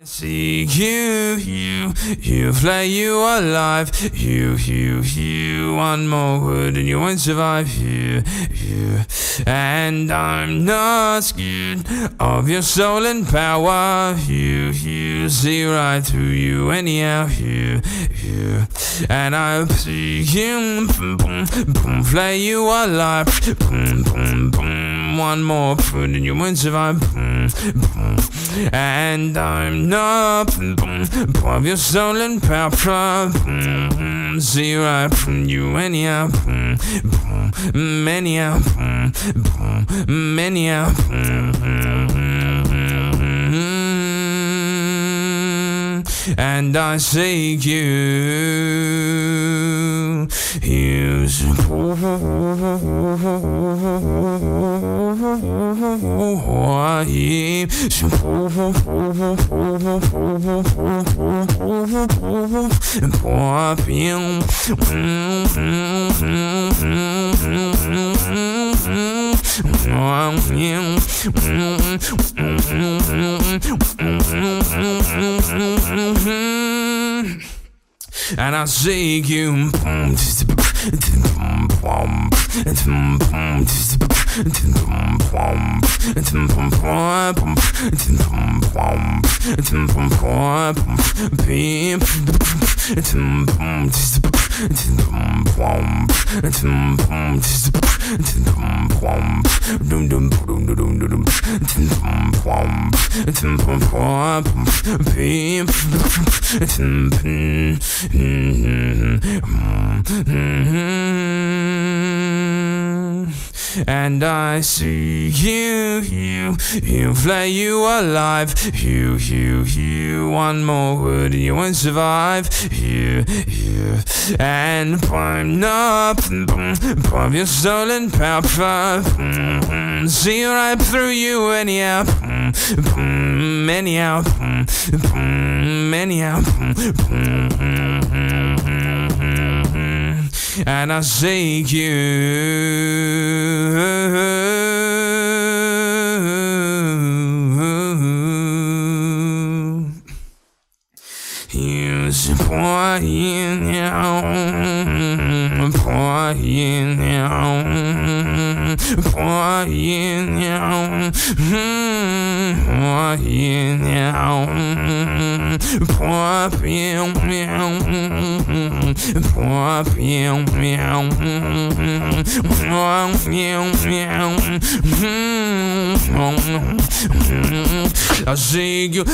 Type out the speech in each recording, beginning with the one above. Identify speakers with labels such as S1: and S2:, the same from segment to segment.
S1: See you flay you alive. You, one more word and you won't survive. You, and I'm not scared of your soul and power. You, see right through you anyhow. You, and I'll see you, flay you alive. One more food and you won't survive. And I'm not of your soul and power. See right from you anyhow. Anyhow. Anyhow. And I say you and I see you and I see you flay you alive. You, one more word and you won't survive. You, and I'm not of your soul and power. See right through you anyhow. Anyhow. Anyhow. And I say I see you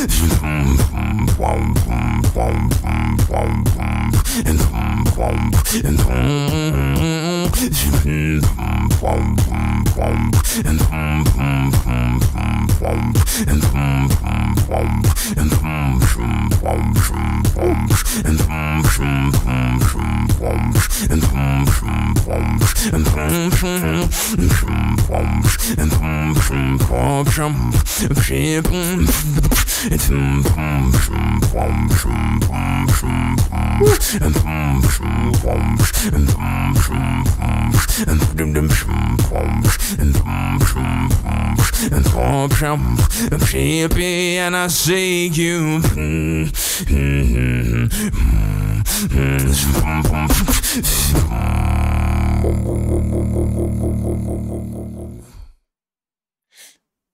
S1: and I see you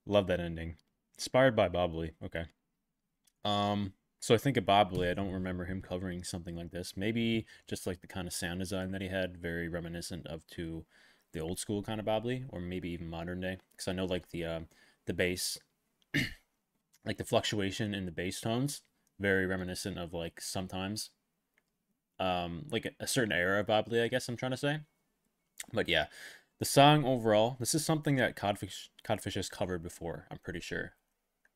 S2: Love that ending. Inspired by Bobley. Okay. So I think of Bobley, I don't remember him covering something like this. Maybe just like the kind of sound design that he had, very reminiscent of to the old school kind of Bobley, or maybe even modern day. Because I know like the bass, like the fluctuation in the bass tones, very reminiscent of like sometimes, like a certain era of Bobley, I guess I'm trying to say. But yeah, the song overall, this is something that Codfish has covered before, I'm pretty sure.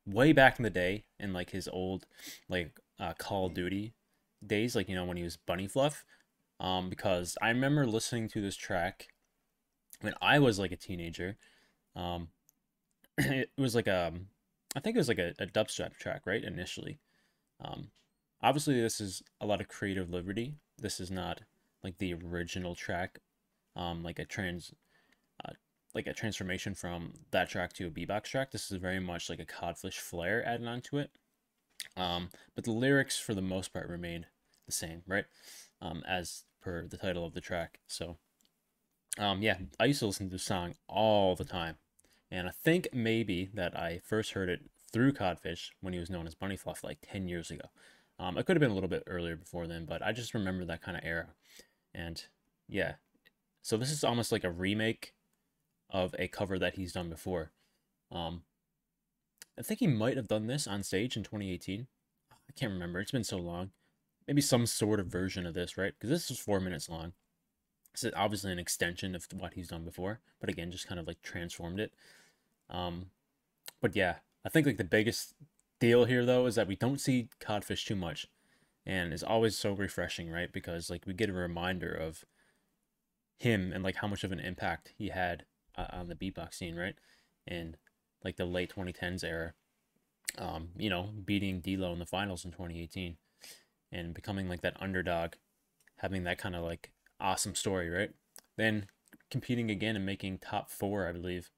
S2: Way back in the day, in like his old like Call of Duty days, like, you know, when he was Bunny Fluff. Because I remember listening to this track when I was like a teenager. It was like I think it was like a dubstep track, right? Initially. Obviously this is a lot of creative liberty. This is not like the original track, like a transformation from that track to a beatbox track. This is very much like a Codfish flair added onto it. But the lyrics for the most part remained the same, right? As per the title of the track. So yeah, I used to listen to the song all the time. And I think maybe that I first heard it through Codfish when he was known as Bunny Fluff like 10 years ago. It could have been a little bit earlier before then, but I just remember that kind of era. And yeah, so this is almost like a remake of a cover that he's done before. I think he might have done this on stage in 2018. I can't remember. It's been so long. Maybe some sort of version of this, right? Because this is 4 minutes long. This is obviously an extension of what he's done before, but again, just kind of like transformed it. But yeah, I think like the biggest deal here though is that we don't see Codfish too much, and it's always so refreshing, right? Because like we get a reminder of him and like how much of an impact he had on the beatbox scene, right? And like the late 2010s era, you know, beating D-Lo in the finals in 2018 and becoming like that underdog, having that kind of like awesome story, right? Then competing again and making top 4, I believe,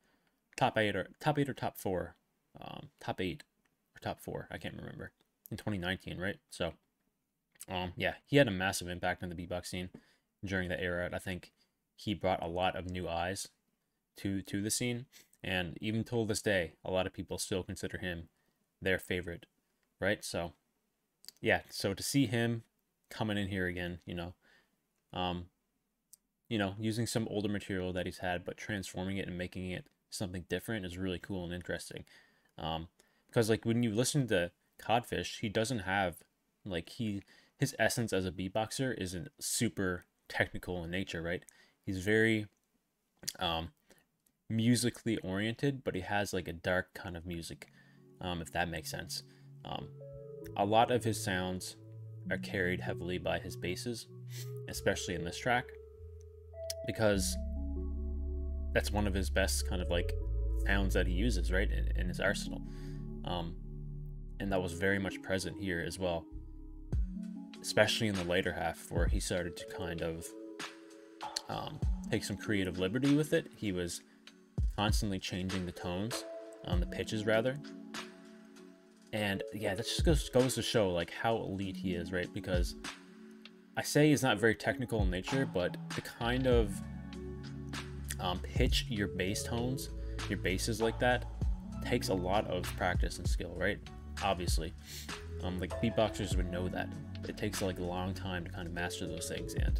S2: top 8 or top 8 or top 4, top 8 or top 4, I can't remember, in 2019, right? So yeah, he had a massive impact on the beatbox scene during that era. I think he brought a lot of new eyes to the scene, and even till this day, a lot of people still consider him their favorite, right? So yeah, so to see him coming in here again, you know, using some older material that he's had, but transforming it and making it something different is really cool and interesting. Because like when you listen to Codfish, he doesn't have like his essence as a beatboxer isn't super technical in nature, right? He's very musically oriented, but he has like a dark kind of music, if that makes sense. A lot of his sounds are carried heavily by his basses, especially in this track, because that's one of his best kind of like sounds that he uses, right, in his arsenal. And that was very much present here as well, especially in the later half where he started to kind of take some creative liberty with it. He was constantly changing the tones, the pitches rather. And yeah, that just goes to show like how elite he is, right? Because I say he's not very technical in nature, but the kind of pitch your bass tones, your basses like that, takes a lot of practice and skill, right? Obviously, like beatboxers would know that it takes like a long time to kind of master those things, and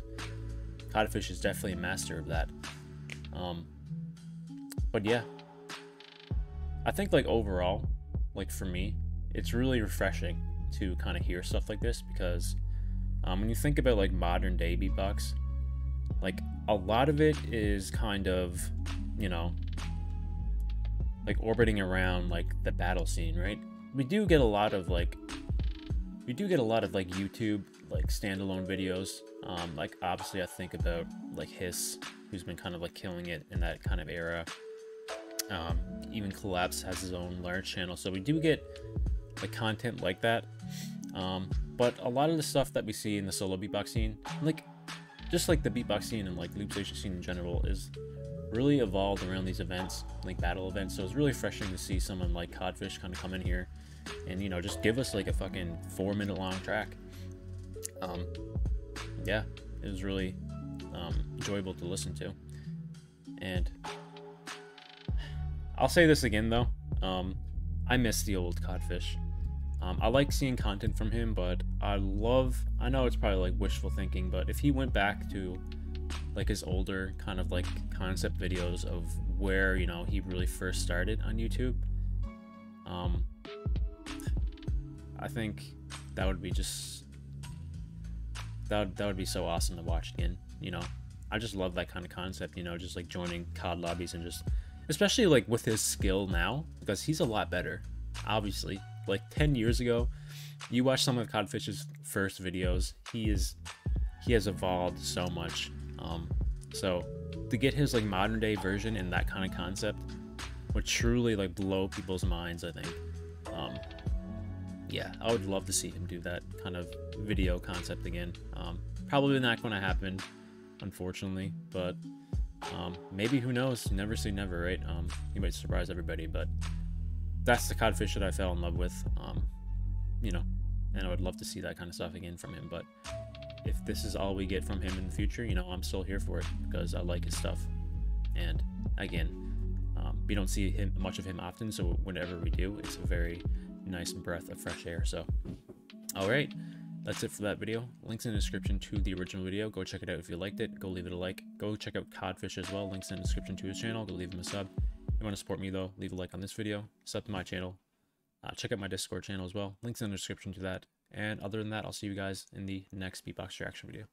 S2: Codfish is definitely a master of that. But yeah, I think like overall, like for me, it's really refreshing to kind of hear stuff like this, because when you think about like modern day beatbox, like a lot of it is kind of, you know, like orbiting around like the battle scene, right? We do get a lot of like YouTube like standalone videos. Like obviously I think about like Hiss, who's been kind of like killing it in that kind of era. Even Collapse has his own large channel, so we do get like content like that. But a lot of the stuff that we see in the solo beatbox scene, like just like the beatbox scene and like loop station scene in general, is really evolved around these events, like battle events. So it's really refreshing to see someone like Codfish kind of come in here and, you know, just give us like a fucking 4-minute long track. Yeah, it was really enjoyable to listen to. And I'll say this again though, I miss the old Codfish. I like seeing content from him, but I know it's probably like wishful thinking, but if he went back to like his older kind of like concept videos of where, you know, he really first started on YouTube, I think that would be just that would be so awesome to watch again. You know, I just love that kind of concept, you know, just like joining COD lobbies and just, especially like with his skill now, because he's a lot better, obviously. Like 10 years ago, you watch some of Codfish's first videos, he has evolved so much. So to get his like modern day version in that kind of concept would truly like blow people's minds, I think. Yeah, I would love to see him do that kind of video concept again. Probably not going to happen, unfortunately, but maybe, who knows? You never say never, right? He might surprise everybody, but that's the Codfish that I fell in love with. you know, and I would love to see that kind of stuff again from him. But if this is all we get from him in the future, you know, I'm still here for it because I like his stuff. And again, we don't see much of him often, so whenever we do, it's a very nice breath of fresh air. So, all right, that's it for that video. Links in the description to the original video. Go check it out if you liked it. Go leave it a like. Go check out Codfish as well. Links in the description to his channel. Go leave him a sub. If you want to support me though, leave a like on this video. Sub to my channel. Check out my Discord channel as well. Links in the description to that. And other than that, I'll see you guys in the next beatbox reaction video.